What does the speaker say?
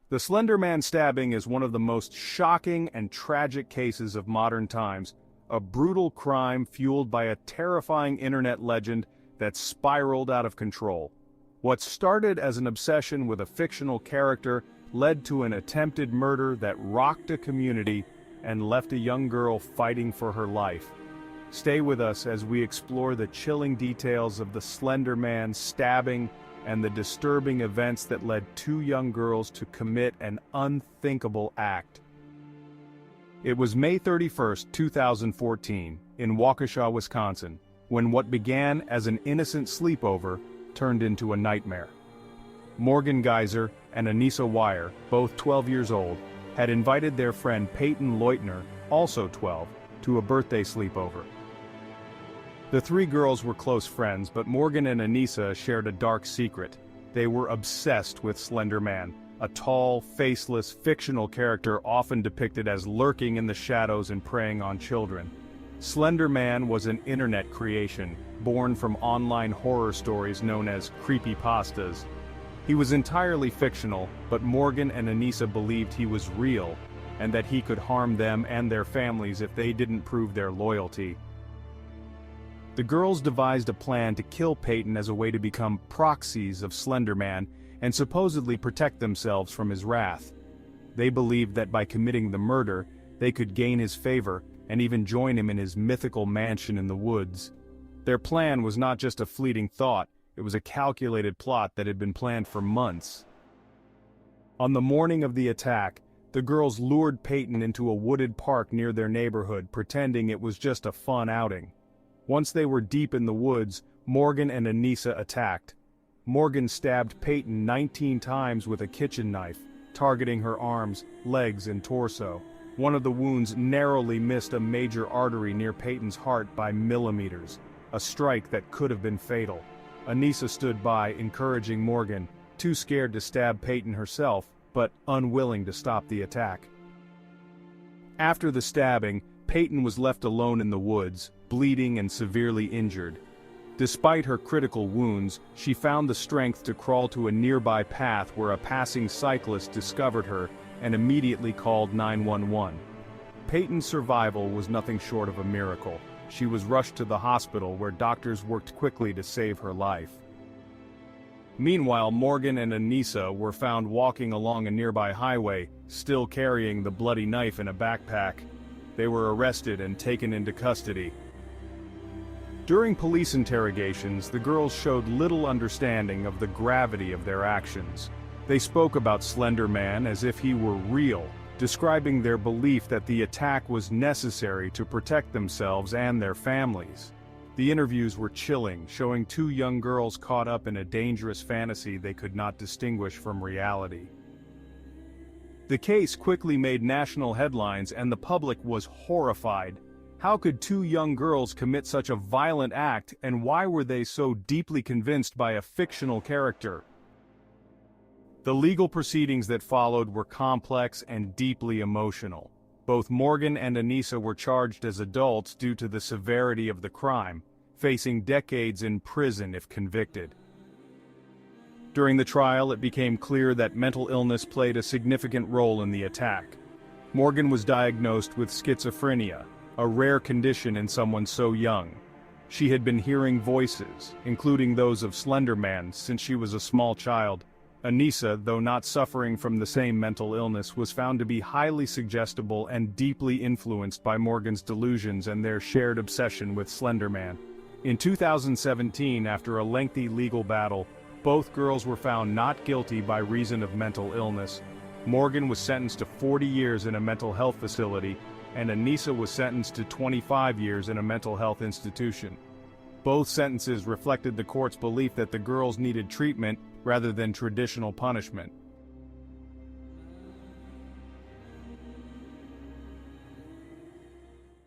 The Slender Man stabbing is one of the most shocking and tragic cases of modern times, a brutal crime fueled by a terrifying internet legend that spiraled out of control. What started as an obsession with a fictional character led to an attempted murder that rocked a community and left a young girl fighting for her life. Stay with us as we explore the chilling details of the Slender Man stabbing and the disturbing events that led two young girls to commit an unthinkable act. It was May 31, 2014, in Waukesha, Wisconsin, when what began as an innocent sleepover turned into a nightmare. Morgan Geyser and Anissa Weier, both 12 years old, had invited their friend Payton Leutner, also 12, to a birthday sleepover. The three girls were close friends, but Morgan and Anissa shared a dark secret. They were obsessed with Slender Man, a tall, faceless, fictional character often depicted as lurking in the shadows and preying on children. Slender Man was an internet creation, born from online horror stories known as creepypastas. He was entirely fictional, but Morgan and Anissa believed he was real, and that he could harm them and their families if they didn't prove their loyalty. The girls devised a plan to kill Payton as a way to become proxies of Slender Man and supposedly protect themselves from his wrath. They believed that by committing the murder, they could gain his favor and even join him in his mythical mansion in the woods. Their plan was not just a fleeting thought, it was a calculated plot that had been planned for months. On the morning of the attack, the girls lured Payton into a wooded park near their neighborhood, pretending it was just a fun outing. Once they were deep in the woods, Morgan and Anissa attacked. Morgan stabbed Payton 19 times with a kitchen knife, targeting her arms, legs, and torso. One of the wounds narrowly missed a major artery near Payton's heart by millimeters, a strike that could have been fatal. Anissa stood by, encouraging Morgan, too scared to stab Payton herself, but unwilling to stop the attack. After the stabbing, Payton was left alone in the woods, bleeding and severely injured. Despite her critical wounds, she found the strength to crawl to a nearby path where a passing cyclist discovered her and immediately called 911. Payton's survival was nothing short of a miracle. She was rushed to the hospital where doctors worked quickly to save her life. Meanwhile, Morgan and Anissa were found walking along a nearby highway, still carrying the bloody knife in a backpack. They were arrested and taken into custody. During police interrogations, the girls showed little understanding of the gravity of their actions. They spoke about Slender Man as if he were real, describing their belief that the attack was necessary to protect themselves and their families. The interviews were chilling, showing two young girls caught up in a dangerous fantasy they could not distinguish from reality. The case quickly made national headlines and the public was horrified. How could two young girls commit such a violent act, and why were they so deeply convinced by a fictional character? The legal proceedings that followed were complex and deeply emotional. Both Morgan and Anissa were charged as adults due to the severity of the crime, facing decades in prison if convicted. During the trial, it became clear that mental illness played a significant role in the attack. Morgan was diagnosed with schizophrenia, a rare condition in someone so young. She had been hearing voices, including those of Slender Man, since she was a small child. Anissa, though not suffering from the same mental illness, was found to be highly suggestible and deeply influenced by Morgan's delusions and their shared obsession with Slender Man. In 2017, after a lengthy legal battle, both girls were found not guilty by reason of mental illness. Morgan was sentenced to 40 years in a mental health facility, and Anissa was sentenced to 25 years in a mental health institution. Both sentences reflected the court's belief that the girls needed treatment rather than traditional punishment.